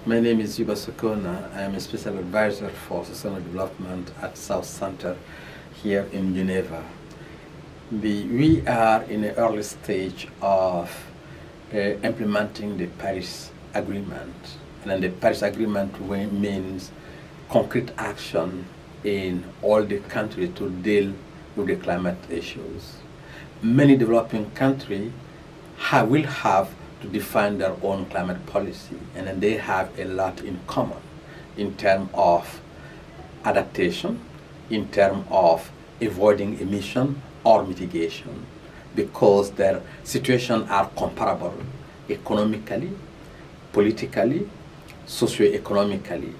My name is Youba Sokona. I am a special advisor for sustainable development at South Center here in Geneva. We are in an early stage of implementing the Paris Agreement. And then the Paris Agreement means concrete action in all the countries to deal with the climate issues. Many developing countries will have to define their own climate policy, and then they have a lot in common in terms of adaptation, in terms of avoiding emission or mitigation, because their situations are comparable economically, politically, socio-economically.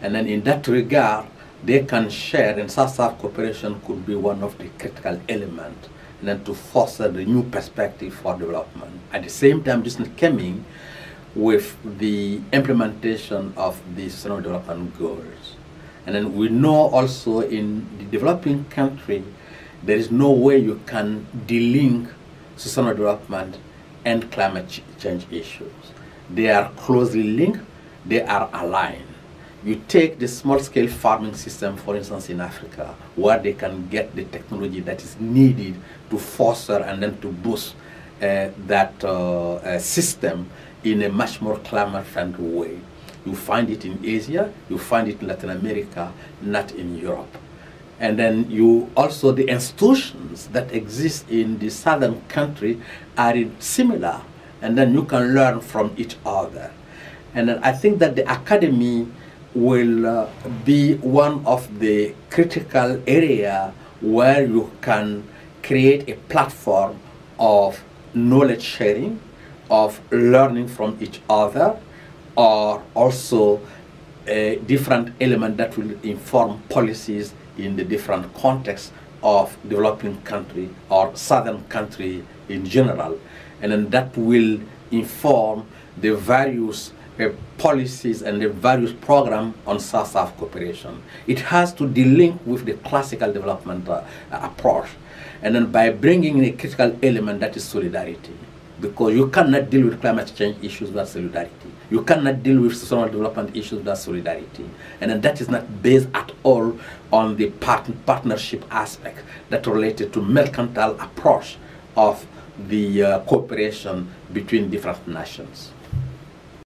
And then in that regard, they can share, and South-South cooperation could be one of the critical elements, and then to foster the new perspective for development. At the same time, this is coming with the implementation of the Sustainable Development Goals. And then we know also in the developing country, there is no way you can delink sustainable development and climate change issues. They are closely linked, they are aligned. You take the small-scale farming system, for instance, in Africa, where they can get the technology that is needed to foster and then to boost that system in a much more climate-friendly way. You find it in Asia, you find it in Latin America, not in Europe. And then you also, the institutions that exist in the southern country are similar, and then you can learn from each other. And then I think that the academy will be one of the critical area where you can create a platform of knowledge sharing, of learning from each other, or also a different element that will inform policies in the different contexts of developing country or southern country in general. And then that will inform the various policies and the various programs on South-South cooperation. It has to delink with the classical development approach, and then by bringing in a critical element that is solidarity, because you cannot deal with climate change issues without solidarity. You cannot deal with sustainable development issues without solidarity. And then that is not based at all on the partnership aspect that related to mercantile approach of the cooperation between different nations.